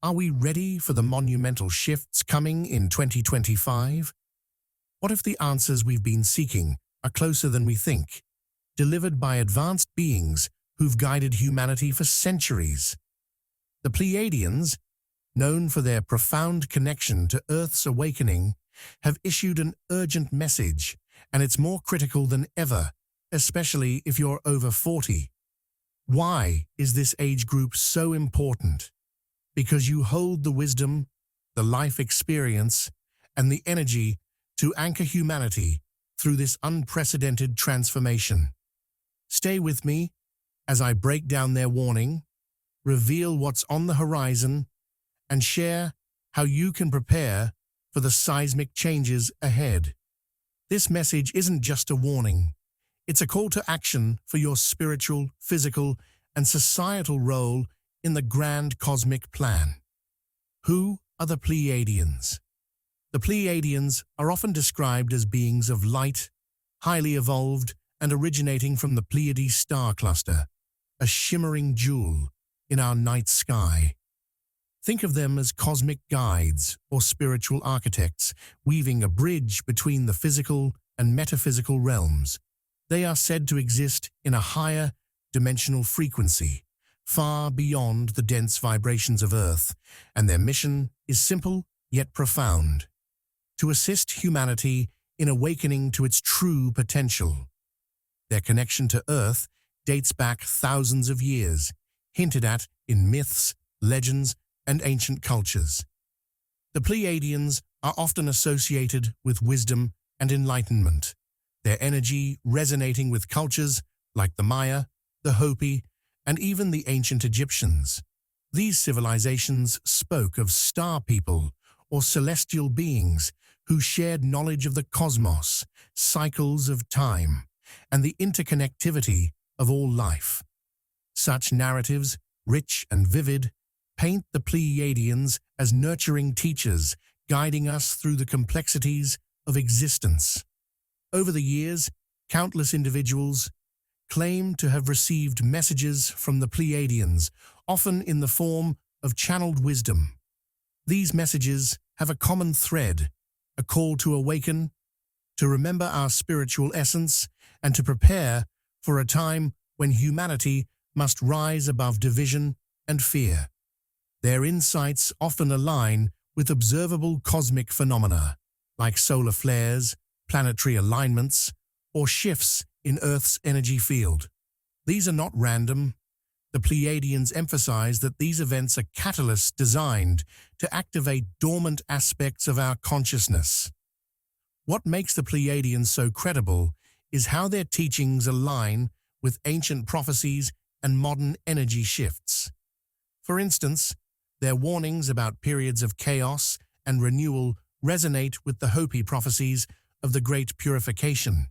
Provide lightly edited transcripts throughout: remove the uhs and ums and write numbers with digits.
Are we ready for the monumental shifts coming in 2025? What if the answers we've been seeking are closer than we think, delivered by advanced beings who've guided humanity for centuries? The Pleiadians, known for their profound connection to Earth's awakening, have issued an urgent message, and it's more critical than ever, especially if you're over 40. Why is this age group so important? Because you hold the wisdom, the life experience, and the energy to anchor humanity through this unprecedented transformation. Stay with me as I break down their warning, reveal what's on the horizon, and share how you can prepare for the seismic changes ahead. This message isn't just a warning. It's a call to action for your spiritual, physical, and societal role in the grand cosmic plan. Who are the Pleiadians? The Pleiadians are often described as beings of light, highly evolved, and originating from the Pleiades star cluster, a shimmering jewel in our night sky. Think of them as cosmic guides or spiritual architects, weaving a bridge between the physical and metaphysical realms. They are said to exist in a higher dimensional frequency, far beyond the dense vibrations of Earth, and their mission is simple yet profound: to assist humanity in awakening to its true potential. Their connection to Earth dates back thousands of years, hinted at in myths, legends, and ancient cultures. The Pleiadians are often associated with wisdom and enlightenment, their energy resonating with cultures like the Maya, the Hopi, and even the ancient Egyptians. These civilizations spoke of star people or celestial beings who shared knowledge of the cosmos, cycles of time, and the interconnectivity of all life. Such narratives, rich and vivid, paint the Pleiadians as nurturing teachers, guiding us through the complexities of existence. Over the years, countless individuals claim to have received messages from the Pleiadians, often in the form of channeled wisdom. These messages have a common thread: a call to awaken, to remember our spiritual essence, and to prepare for a time when humanity must rise above division and fear. Their insights often align with observable cosmic phenomena, like solar flares, planetary alignments, or shifts in Earth's energy field. These are not random. The Pleiadians emphasize that these events are catalysts designed to activate dormant aspects of our consciousness. What makes the Pleiadians so credible is how their teachings align with ancient prophecies and modern energy shifts. For instance, their warnings about periods of chaos and renewal resonate with the Hopi prophecies of the Great Purification,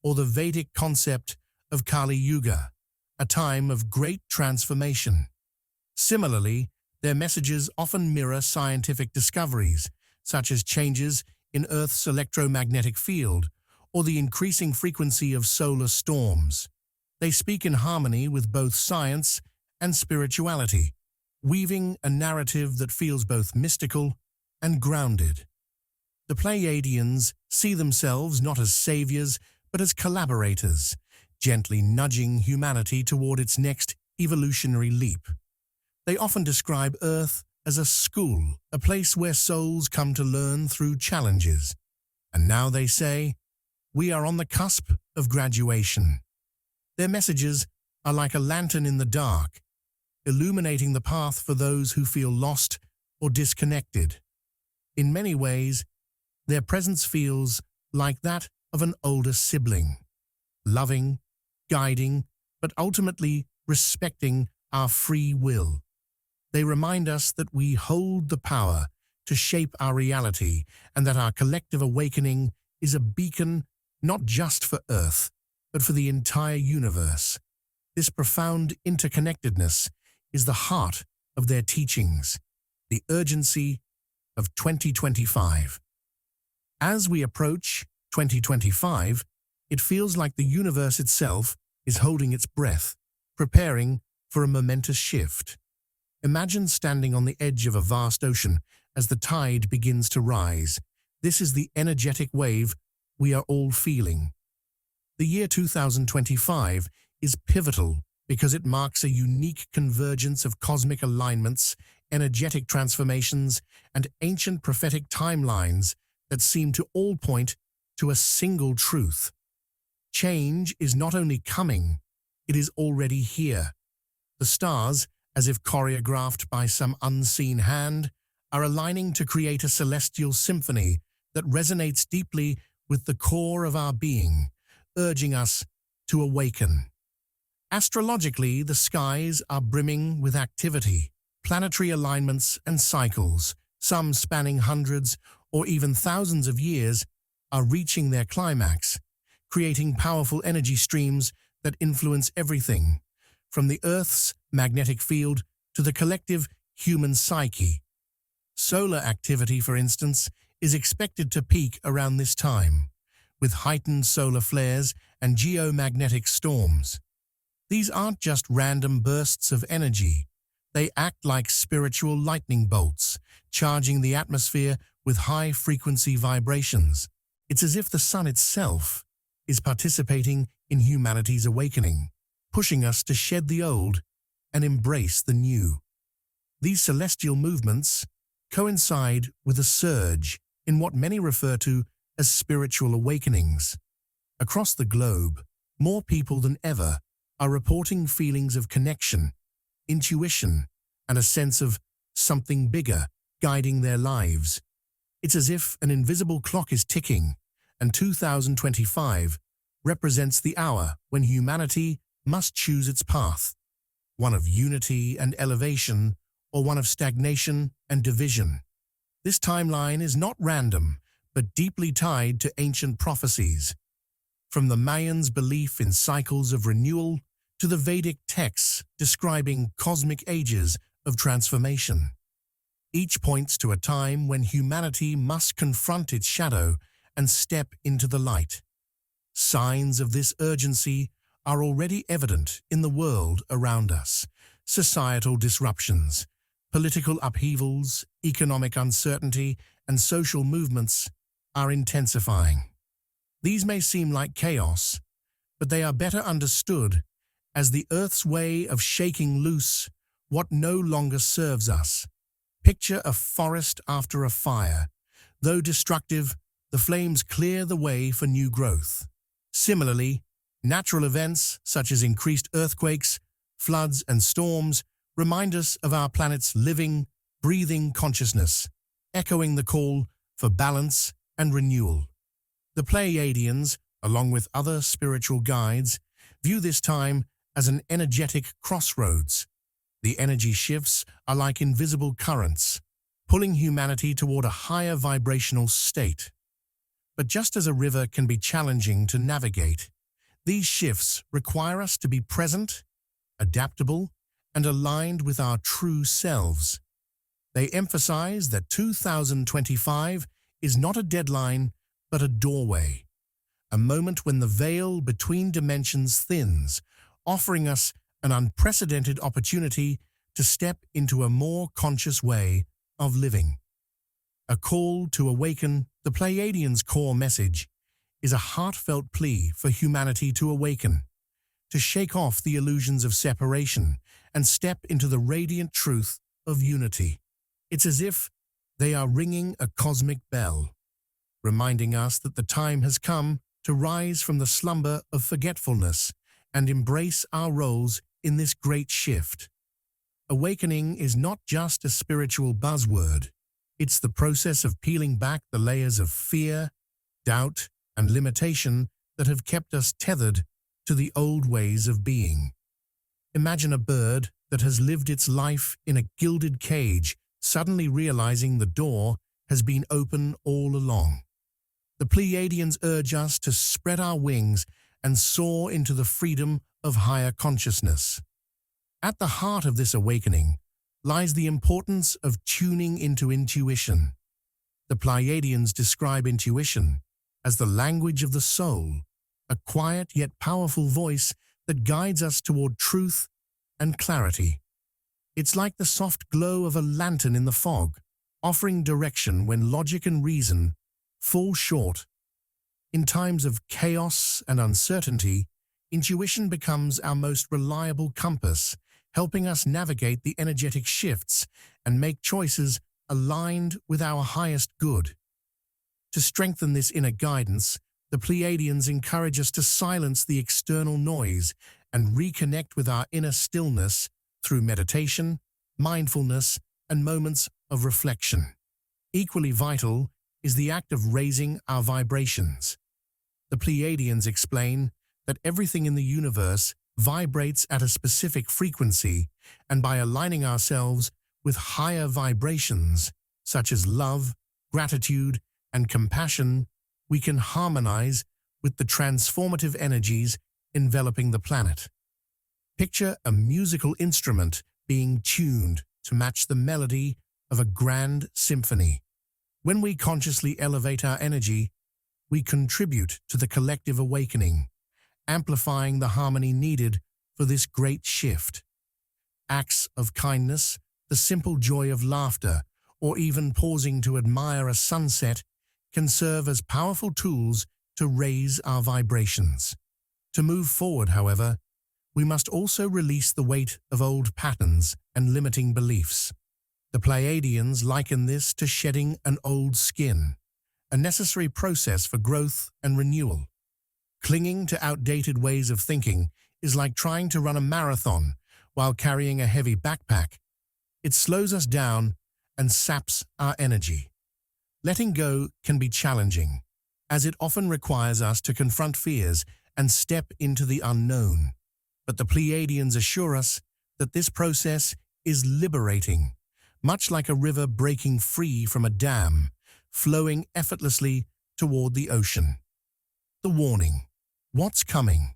or the Vedic concept of Kali Yuga, a time of great transformation. Similarly, their messages often mirror scientific discoveries, such as changes in Earth's electromagnetic field or the increasing frequency of solar storms. They speak in harmony with both science and spirituality, weaving a narrative that feels both mystical and grounded. The Pleiadians see themselves not as saviors, but as collaborators, gently nudging humanity toward its next evolutionary leap. They often describe Earth as a school, a place where souls come to learn through challenges. And now they say, we are on the cusp of graduation. Their messages are like a lantern in the dark, illuminating the path for those who feel lost or disconnected. In many ways, their presence feels like that of an older sibling, loving, guiding, but ultimately respecting our free will. They remind us that we hold the power to shape our reality and that our collective awakening is a beacon not just for Earth, but for the entire universe. This profound interconnectedness is the heart of their teachings, the urgency of 2025. As we approach 2025, it feels like the universe itself is holding its breath, preparing for a momentous shift. Imagine standing on the edge of a vast ocean as the tide begins to rise. This is the energetic wave we are all feeling. The year 2025 is pivotal because it marks a unique convergence of cosmic alignments, energetic transformations, and ancient prophetic timelines that seem to all point to a single truth. Change is not only coming, it is already here. The stars, as if choreographed by some unseen hand, are aligning to create a celestial symphony that resonates deeply with the core of our being, urging us to awaken. Astrologically, the skies are brimming with activity, planetary alignments and cycles, some spanning hundreds or even thousands of years, are reaching their climax, creating powerful energy streams that influence everything, from the Earth's magnetic field to the collective human psyche. Solar activity, for instance, is expected to peak around this time, with heightened solar flares and geomagnetic storms. These aren't just random bursts of energy. They act like spiritual lightning bolts, charging the atmosphere with high-frequency vibrations. It's as if the sun itself is participating in humanity's awakening, pushing us to shed the old and embrace the new. These celestial movements coincide with a surge in what many refer to as spiritual awakenings. Across the globe, more people than ever are reporting feelings of connection, intuition, and a sense of something bigger guiding their lives. It's as if an invisible clock is ticking, and 2025 represents the hour when humanity must choose its path, one of unity and elevation, or one of stagnation and division. This timeline is not random, but deeply tied to ancient prophecies. From the Mayans' belief in cycles of renewal to the Vedic texts describing cosmic ages of transformation. Each points to a time when humanity must confront its shadow and step into the light. Signs of this urgency are already evident in the world around us. Societal disruptions, political upheavals, economic uncertainty, and social movements are intensifying. These may seem like chaos, but they are better understood as the Earth's way of shaking loose what no longer serves us. Picture a forest after a fire. Though destructive, the flames clear the way for new growth. Similarly, natural events such as increased earthquakes, floods, and storms remind us of our planet's living, breathing consciousness, echoing the call for balance and renewal. The Pleiadians, along with other spiritual guides, view this time as an energetic crossroads. The energy shifts are like invisible currents, pulling humanity toward a higher vibrational state. But just as a river can be challenging to navigate, these shifts require us to be present, adaptable, and aligned with our true selves. They emphasize that 2025 is not a deadline, but a doorway, a moment when the veil between dimensions thins, offering us an unprecedented opportunity to step into a more conscious way of living. A call to awaken. The Pleiadians' core message is a heartfelt plea for humanity to awaken, to shake off the illusions of separation and step into the radiant truth of unity. It's as if they are ringing a cosmic bell, reminding us that the time has come to rise from the slumber of forgetfulness and embrace our roles in this great shift. Awakening is not just a spiritual buzzword. It's the process of peeling back the layers of fear, doubt, and limitation that have kept us tethered to the old ways of being. Imagine a bird that has lived its life in a gilded cage, suddenly realizing the door has been open all along. The Pleiadians urge us to spread our wings and soar into the freedom of higher consciousness. At the heart of this awakening lies the importance of tuning into intuition. The Pleiadians describe intuition as the language of the soul, a quiet yet powerful voice that guides us toward truth and clarity. It's like the soft glow of a lantern in the fog, offering direction when logic and reason fall short. In times of chaos and uncertainty, intuition becomes our most reliable compass, helping us navigate the energetic shifts and make choices aligned with our highest good. To strengthen this inner guidance, the Pleiadians encourage us to silence the external noise and reconnect with our inner stillness through meditation, mindfulness, and moments of reflection. Equally vital is the act of raising our vibrations. The Pleiadians explain that everything in the universe vibrates at a specific frequency, and by aligning ourselves with higher vibrations, such as love, gratitude, and compassion, we can harmonize with the transformative energies enveloping the planet. Picture a musical instrument being tuned to match the melody of a grand symphony. When we consciously elevate our energy, we contribute to the collective awakening, amplifying the harmony needed for this great shift. Acts of kindness, the simple joy of laughter, or even pausing to admire a sunset can serve as powerful tools to raise our vibrations. To move forward, however, we must also release the weight of old patterns and limiting beliefs. The Pleiadians liken this to shedding an old skin, a necessary process for growth and renewal. Clinging to outdated ways of thinking is like trying to run a marathon while carrying a heavy backpack. It slows us down and saps our energy. Letting go can be challenging, as it often requires us to confront fears and step into the unknown. But the Pleiadians assure us that this process is liberating, much like a river breaking free from a dam, flowing effortlessly toward the ocean. The warning. What's coming?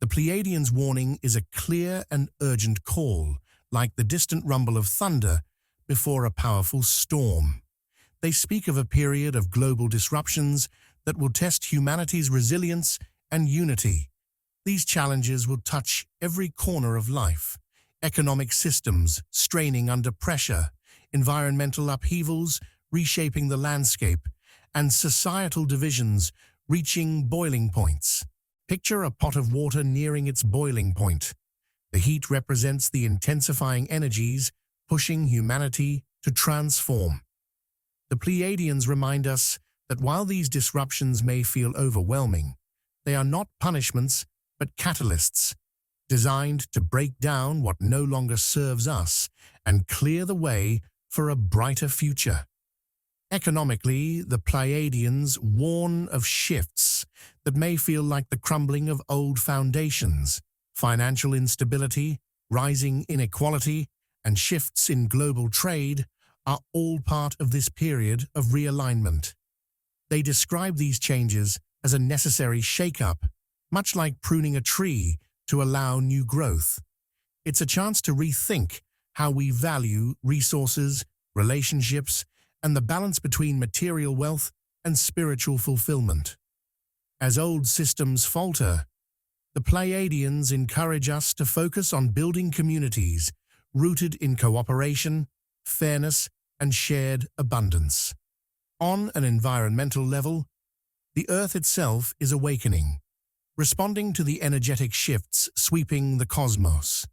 The Pleiadians' warning is a clear and urgent call, like the distant rumble of thunder before a powerful storm. They speak of a period of global disruptions that will test humanity's resilience and unity. These challenges will touch every corner of life: economic systems straining under pressure, environmental upheavals reshaping the landscape, and societal divisions reaching boiling points. Picture a pot of water nearing its boiling point. The heat represents the intensifying energies pushing humanity to transform. The Pleiadians remind us that while these disruptions may feel overwhelming, they are not punishments but catalysts, designed to break down what no longer serves us and clear the way for a brighter future. Economically, the Pleiadians warn of shifts that may feel like the crumbling of old foundations. Financial instability, rising inequality, and shifts in global trade are all part of this period of realignment. They describe these changes as a necessary shake-up, much like pruning a tree to allow new growth. It's a chance to rethink how we value resources, relationships, and the balance between material wealth and spiritual fulfillment. As old systems falter, the Pleiadians encourage us to focus on building communities rooted in cooperation, fairness, and shared abundance. On an environmental level, the Earth itself is awakening, responding to the energetic shifts sweeping the cosmos.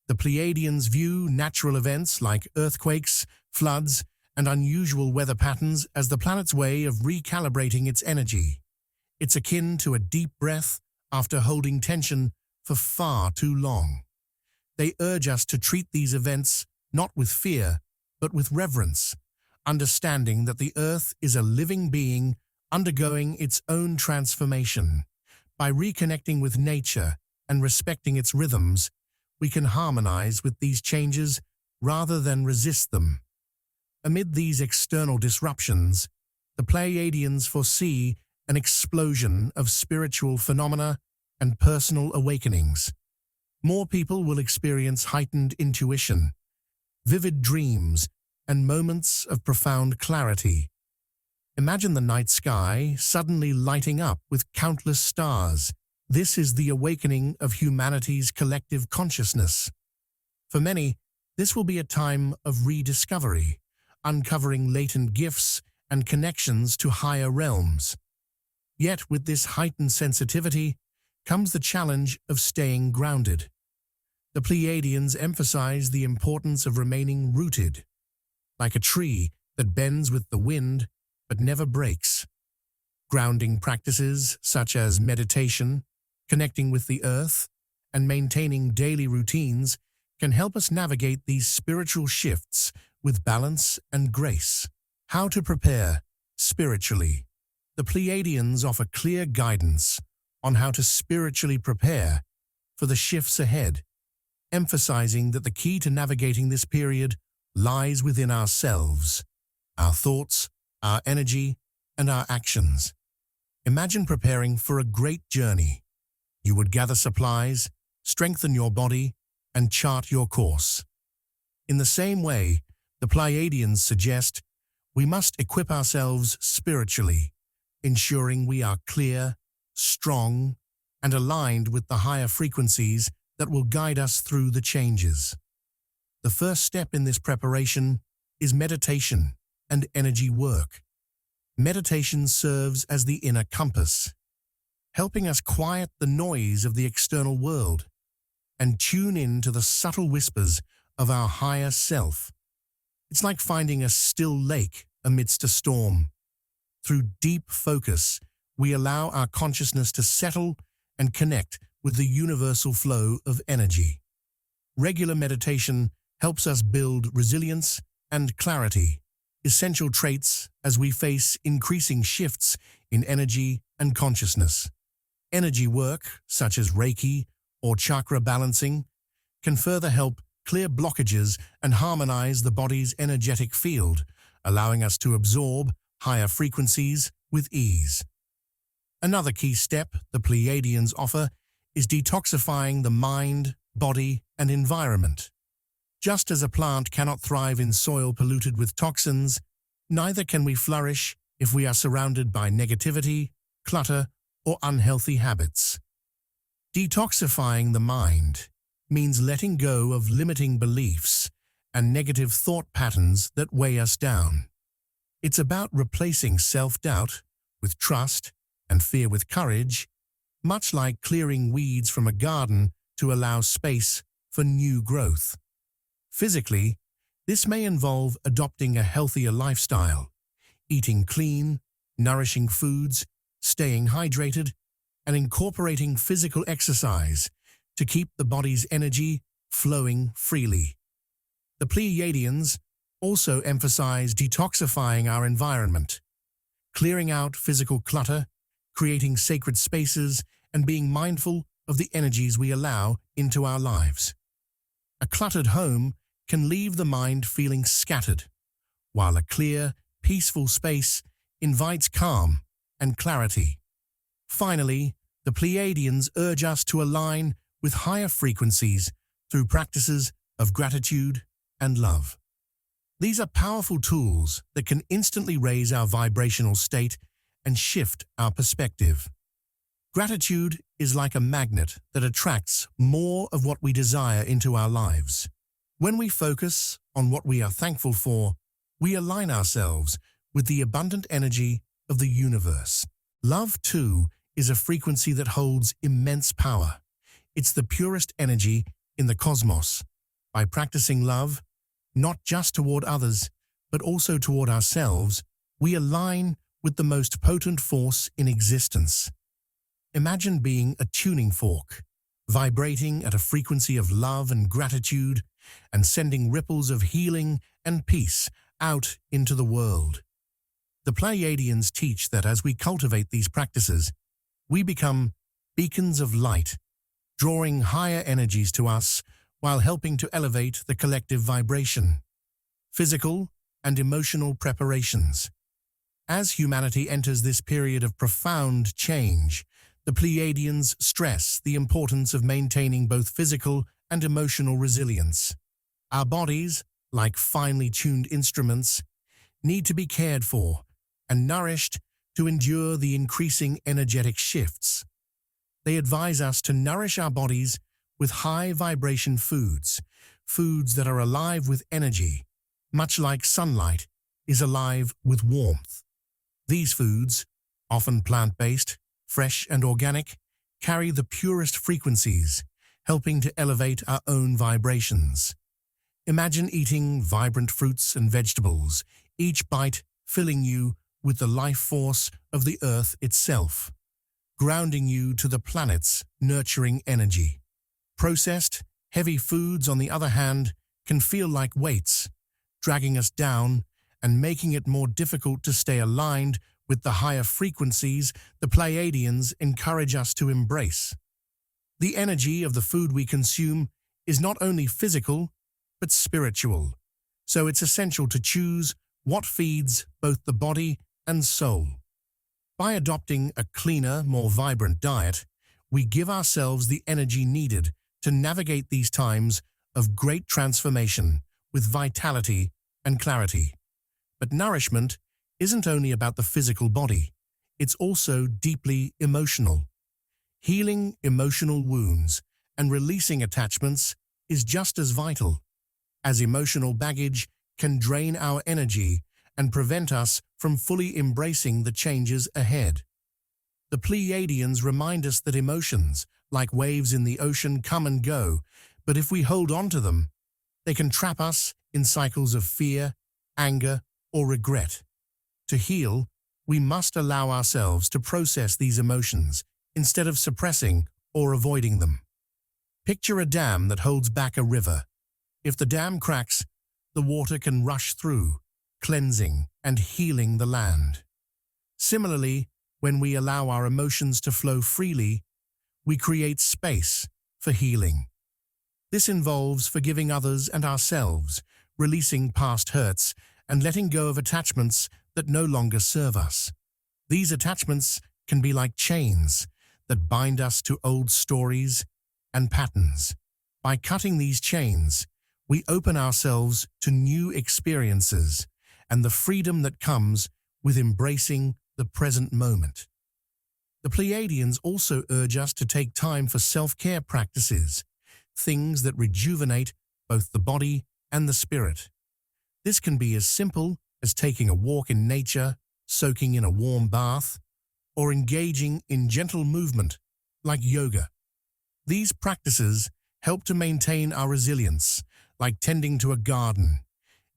The Pleiadians view natural events like earthquakes, floods, and unusual weather patterns as the planet's way of recalibrating its energy. It's akin to a deep breath after holding tension for far too long. They urge us to treat these events not with fear, but with reverence, understanding that the Earth is a living being undergoing its own transformation. By reconnecting with nature and respecting its rhythms, we can harmonize with these changes rather than resist them. Amid these external disruptions, the Pleiadians foresee an explosion of spiritual phenomena and personal awakenings. More people will experience heightened intuition, vivid dreams, and moments of profound clarity. Imagine the night sky suddenly lighting up with countless stars. This is the awakening of humanity's collective consciousness. For many, This will be a time of rediscovery, uncovering latent gifts and connections to higher realms. Yet with this heightened sensitivity comes the challenge of staying grounded. The Pleiadians emphasize the importance of remaining rooted, like a tree that bends with the wind but never breaks. Grounding practices such as meditation, connecting with the earth, and maintaining daily routines can help us navigate these spiritual shifts with balance and grace. How to prepare spiritually. The Pleiadians offer clear guidance on how to spiritually prepare for the shifts ahead, emphasizing that the key to navigating this period lies within ourselves, our thoughts, our energy, and our actions. Imagine preparing for a great journey. You would gather supplies, strengthen your body, and chart your course. In the same way, the Pleiadians suggest we must equip ourselves spiritually, ensuring we are clear, strong, and aligned with the higher frequencies that will guide us through the changes. The first step in this preparation is meditation and energy work. Meditation serves as the inner compass, helping us quiet the noise of the external world and tune in to the subtle whispers of our higher self. It's like finding a still lake amidst a storm. Through deep focus, we allow our consciousness to settle and connect with the universal flow of energy. Regular meditation helps us build resilience and clarity, essential traits as we face increasing shifts in energy and consciousness. Energy work, such as Reiki or chakra balancing, can further help clear blockages and harmonize the body's energetic field, allowing us to absorb higher frequencies with ease. Another key step the Pleiadians offer is detoxifying the mind, body, and environment. Just as a plant cannot thrive in soil polluted with toxins, neither can we flourish if we are surrounded by negativity, clutter, or unhealthy habits. Detoxifying the mind means letting go of limiting beliefs and negative thought patterns that weigh us down. It's about replacing self-doubt with trust and fear with courage, much like clearing weeds from a garden to allow space for new growth. Physically, this may involve adopting a healthier lifestyle, eating clean, nourishing foods, staying hydrated, and incorporating physical exercise to keep the body's energy flowing freely. The Pleiadians also emphasize detoxifying our environment, clearing out physical clutter, creating sacred spaces, and being mindful of the energies we allow into our lives. A cluttered home can leave the mind feeling scattered, while a clear, peaceful space invites calm and clarity. Finally, the Pleiadians urge us to align with higher frequencies through practices of gratitude and love. These are powerful tools that can instantly raise our vibrational state and shift our perspective. Gratitude is like a magnet that attracts more of what we desire into our lives. When we focus on what we are thankful for, we align ourselves with the abundant energy of the universe. Love, too, is a frequency that holds immense power. It's the purest energy in the cosmos. By practicing love, not just toward others, but also toward ourselves, we align with the most potent force in existence. Imagine being a tuning fork, vibrating at a frequency of love and gratitude, and sending ripples of healing and peace out into the world. The Pleiadians teach that as we cultivate these practices, we become beacons of light, drawing higher energies to us while helping to elevate the collective vibration. Physical and emotional preparations. As humanity enters this period of profound change, the Pleiadians stress the importance of maintaining both physical and emotional resilience. Our bodies, like finely tuned instruments, need to be cared for and nourished to endure the increasing energetic shifts. They advise us to nourish our bodies with high-vibration foods, foods that are alive with energy, much like sunlight is alive with warmth. These foods, often plant-based, fresh and organic, carry the purest frequencies, helping to elevate our own vibrations. Imagine eating vibrant fruits and vegetables, each bite filling you with the life force of the earth itself, grounding you to the planet's nurturing energy. Processed, heavy foods, on the other hand, can feel like weights, dragging us down and making it more difficult to stay aligned with the higher frequencies the Pleiadians encourage us to embrace. The energy of the food we consume is not only physical, but spiritual, so it's essential to choose what feeds both the body and soul. By adopting a cleaner, more vibrant diet, we give ourselves the energy needed to navigate these times of great transformation with vitality and clarity. But nourishment isn't only about the physical body, it's also deeply emotional. Healing emotional wounds and releasing attachments is just as vital, as emotional baggage can drain our energy and prevent us from fully embracing the changes ahead. The Pleiadians remind us that emotions, like waves in the ocean, come and go, but if we hold on to them, they can trap us in cycles of fear, anger, or regret. To heal, we must allow ourselves to process these emotions instead of suppressing or avoiding them. Picture a dam that holds back a river. If the dam cracks, the water can rush through, cleansing and healing the land. Similarly, when we allow our emotions to flow freely, we create space for healing. This involves forgiving others and ourselves, releasing past hurts, and letting go of attachments that no longer serve us. These attachments can be like chains that bind us to old stories and patterns. By cutting these chains, we open ourselves to new experiences and the freedom that comes with embracing the present moment. The Pleiadians also urge us to take time for self-care practices, things that rejuvenate both the body and the spirit. This can be as simple as taking a walk in nature, soaking in a warm bath, or engaging in gentle movement like yoga. These practices help to maintain our resilience, like tending to a garden,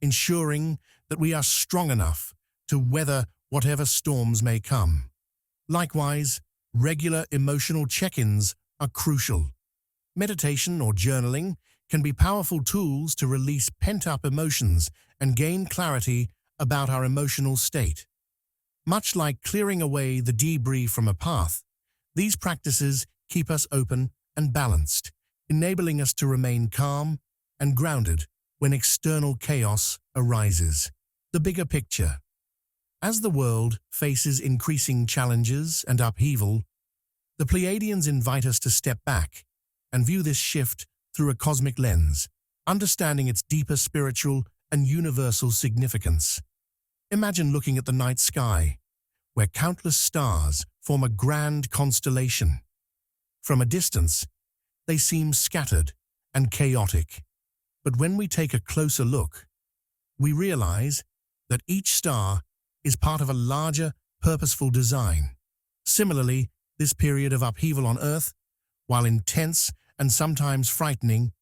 ensuring that we are strong enough to weather whatever storms may come. Likewise, regular emotional check-ins are crucial. Meditation or journaling can be powerful tools to release pent-up emotions and gain clarity about our emotional state. Much like clearing away the debris from a path, these practices keep us open and balanced, enabling us to remain calm and grounded when external chaos arises. The bigger picture. As the world faces increasing challenges and upheaval, the Pleiadians invite us to step back and view this shift through a cosmic lens, understanding its deeper spiritual and universal significance. Imagine looking at the night sky, where countless stars form a grand constellation. From a distance, they seem scattered and chaotic. But when we take a closer look, we realize that each star is part of a larger, purposeful design. Similarly, this period of upheaval on Earth, while intense and sometimes frightening,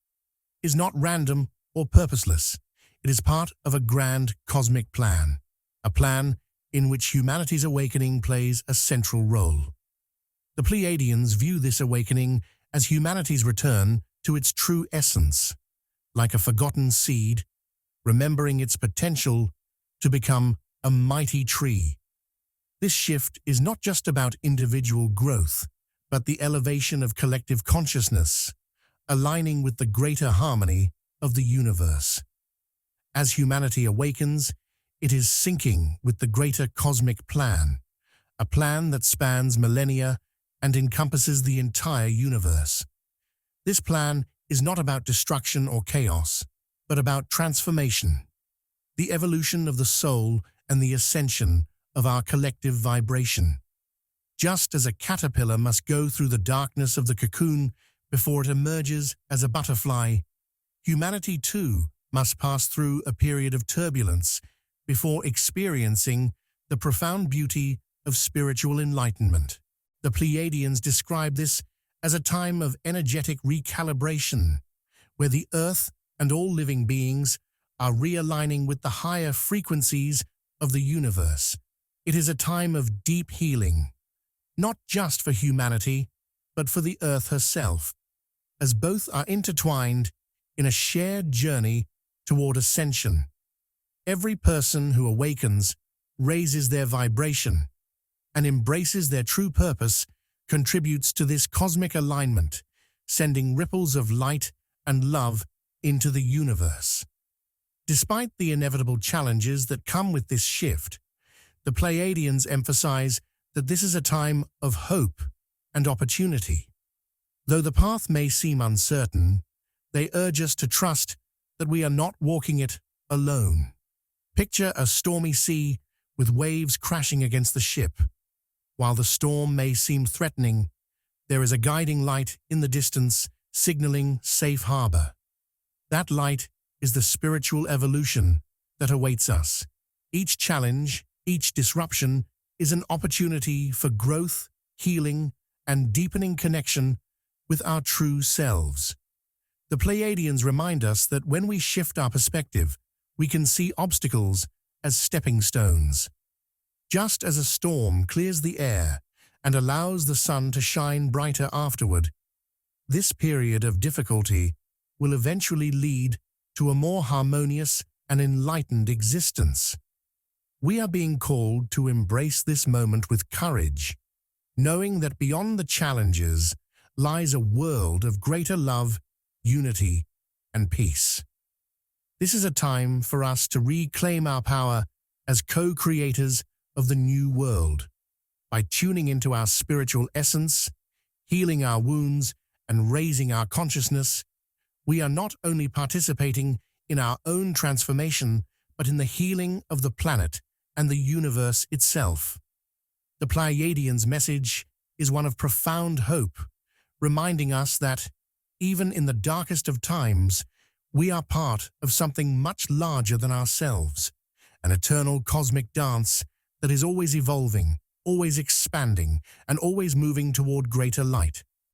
is not random or purposeless. It is part of a grand cosmic plan, a plan in which humanity's awakening plays a central role. The Pleiadians view this awakening as humanity's return to its true essence, like a forgotten seed, remembering its potential to become a mighty tree. This shift is not just about individual growth, but the elevation of collective consciousness, aligning with the greater harmony of the universe. As humanity awakens, it is syncing with the greater cosmic plan, a plan that spans millennia and encompasses the entire universe. This plan is not about destruction or chaos, but about transformation, the evolution of the soul and the ascension of our collective vibration. Just as a caterpillar must go through the darkness of the cocoon before it emerges as a butterfly, humanity too must pass through a period of turbulence before experiencing the profound beauty of spiritual enlightenment. The Pleiadians describe this as a time of energetic recalibration, where the Earth and all living beings are realigning with the higher frequencies of the universe. It is a time of deep healing, not just for humanity, but for the Earth herself, as both are intertwined in a shared journey toward ascension. Every person who awakens, raises their vibration, and embraces their true purpose contributes to this cosmic alignment, sending ripples of light and love into the universe. Despite the inevitable challenges that come with this shift, the Pleiadians emphasize that this is a time of hope and opportunity. Though the path may seem uncertain, they urge us to trust that we are not walking it alone. Picture a stormy sea with waves crashing against the ship. While the storm may seem threatening, there is a guiding light in the distance signaling safe harbor. That light is the spiritual evolution that awaits us. Each challenge, each disruption is an opportunity for growth, healing, and deepening connection with our true selves. The Pleiadians remind us that when we shift our perspective, we can see obstacles as stepping stones. Just as a storm clears the air and allows the sun to shine brighter afterward, this period of difficulty will eventually lead to a more harmonious and enlightened existence. We are being called to embrace this moment with courage, knowing that beyond the challenges lies a world of greater love, unity, and peace. This is a time for us to reclaim our power as co-creators of the new world. By tuning into our spiritual essence, healing our wounds, and raising our consciousness, we are not only participating in our own transformation, but in the healing of the planet and the universe itself. The Pleiadians' message is one of profound hope, reminding us that, even in the darkest of times, we are part of something much larger than ourselves, an eternal cosmic dance that is always evolving, always expanding, and always moving toward greater light.